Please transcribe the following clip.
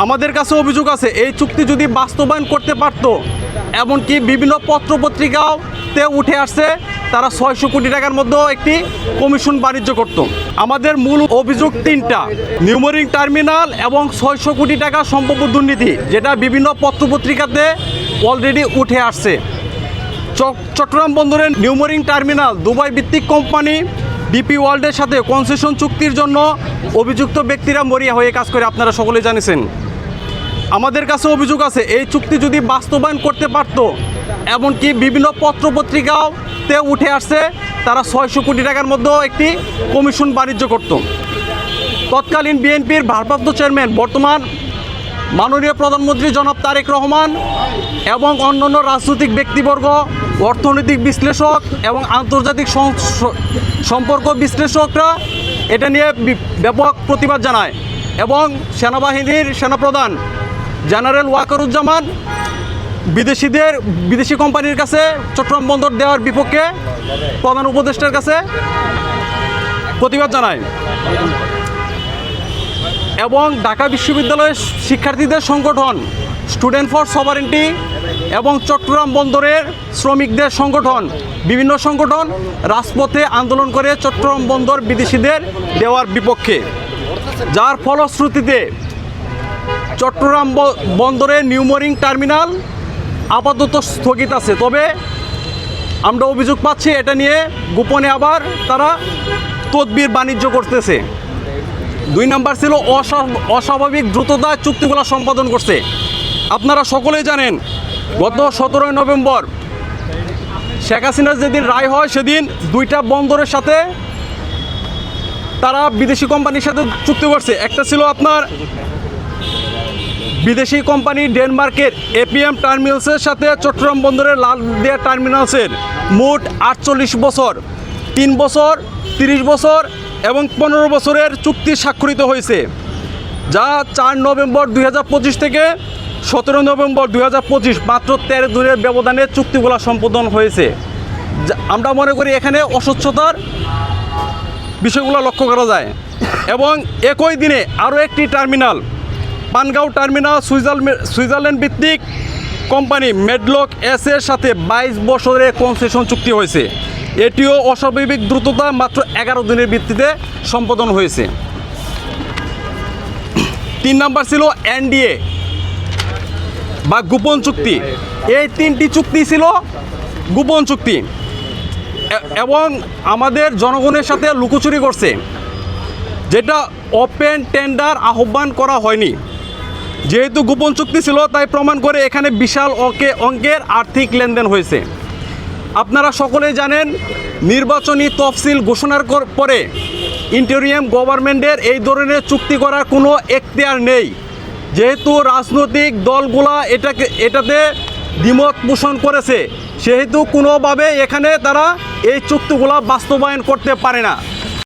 আমাদের কাছে অভিযোগ আছে এই চুক্তি যদি বাস্তবায়ন করতে পারত, এমনকি বিভিন্ন পত্রপত্রিকাতে উঠে আসছে তারা 600 কোটি টাকার মধ্যেও একটি কমিশন বাণিজ্য করত। আমাদের মূল অভিযোগ তিনটা: নিউমোরিং টার্মিনাল এবং 600 কোটি টাকা সম্ভাব্য দুর্নীতি, যেটা বিভিন্ন পত্রপত্রিকাতে অলরেডি উঠে আসছে। চট্টগ্রাম বন্দরের নিউমোরিং টার্মিনাল দুবাই ভিত্তিক কোম্পানি ডিপি ওয়ার্ল্ডের সাথে কনসেশন চুক্তির জন্য অভিযুক্ত ব্যক্তিরা মরিয়া হয়ে কাজ করে, আপনারা সকলেই জানিয়েছেন। আমাদের কাছে অভিযোগ আছে এই চুক্তি যদি বাস্তবায়ন করতে পারত, এমনকি বিভিন্ন পত্রপত্রিকাতে উঠে আসছে তারা 600 কোটি টাকার মধ্যেও একটি কমিশন বাণিজ্য করত। তৎকালীন বিএনপির ভারপ্রাপ্ত চেয়ারম্যান বর্তমান মাননীয় প্রধানমন্ত্রী জনাব তারেক রহমান এবং অন্যান্য রাজনৈতিক ব্যক্তিবর্গ, অর্থনৈতিক বিশ্লেষক এবং আন্তর্জাতিক সম্পর্ক বিশ্লেষকরা এটা নিয়ে ব্যাপক প্রতিবাদ জানায় এবং সেনাবাহিনীর সেনাপ্রধান জেনারেল ওয়াকারুজ্জামান বিদেশি কোম্পানির কাছে চট্টগ্রাম বন্দর দেওয়ার বিপক্ষে প্রধান উপদেষ্টার কাছে প্রতিবাদ জানায় এবং ঢাকা বিশ্ববিদ্যালয়ের শিক্ষার্থীদের সংগঠন স্টুডেন্ট ফর সভারেন্টি এবং চট্টগ্রাম বন্দরের শ্রমিকদের সংগঠন, বিভিন্ন সংগঠন রাজপথে আন্দোলন করে চট্টগ্রাম বন্দর বিদেশিদের দেওয়ার বিপক্ষে, যার ফলশ্রুতিতে চট্টগ্রাম বন্দরের নিউমোরিং টার্মিনাল আপাতত স্থগিত আছে। তবে আমরা অভিযোগ পাচ্ছি এটা নিয়ে গোপনে আবার তারা তদবির বাণিজ্য করতেছে। 2 নাম্বার ছিল অস্বাভাবিক দ্রুততায় চুক্তিগুলো সম্পাদন করছে। আপনারা সকলেই জানেন গত 17 নভেম্বর শেখ হাসিনার যেদিন রায় হয় সেদিন 2টা বন্দরের সাথে তারা বিদেশি কোম্পানির সাথে চুক্তি করছে। একটা ছিল আপনার বিদেশি কোম্পানি ডেনমার্কের এপিএম টার্মিনালসের সাথে চট্টগ্রাম বন্দরের লালদিয়া টার্মিনালসের মোট 48 বছর, 3 বছর, 30 বছর এবং 15 বছরের চুক্তি স্বাক্ষরিত হয়েছে, যা 4 নভেম্বর 2025 থেকে 17 নভেম্বর 2025 মাত্র 13 দিনের ব্যবধানে চুক্তিগুলো সম্পাদন হয়েছে। আমরা মনে করি এখানে অস্বচ্ছতার বিষয়গুলো লক্ষ্য করা যায়। এবং একই দিনে আরও একটি টার্মিনাল পানগাঁও টার্মিনাল সুইজারল্যান্ড ভিত্তিক কোম্পানি মেডলক এর সাথে 22 বছরের কনসেশন চুক্তি হয়েছে। এটিও অস্বাভাবিক দ্রুততা মাত্র 11 দিনের ভিত্তিতে সম্পাদন হয়েছে। 3 নাম্বার ছিল এনডিএ বা গোপন চুক্তি। এই 3টি চুক্তি ছিল গোপন চুক্তি এবং আমাদের জনগণের সাথে লুকোচুরি করছে, যেটা ওপেন টেন্ডার আহ্বান করা হয়নি। যেহেতু গোপন চুক্তি ছিল তাই প্রমাণ করে এখানে বিশাল অঙ্কের আর্থিক লেনদেন হয়েছে। আপনারা সকলেই জানেন নির্বাচনী তফসিল ঘোষণার পরে ইন্টেরিয়াম গভর্নমেন্টের এই ধরনের চুক্তি করার কোনো এখতিয়ার নেই। যেহেতু রাজনৈতিক দলগুলা এটাতে দ্বিমত পোষণ করেছে, সেহেতু কোনোভাবে এখানে তারা এই চুক্তিগুলা বাস্তবায়ন করতে পারে না।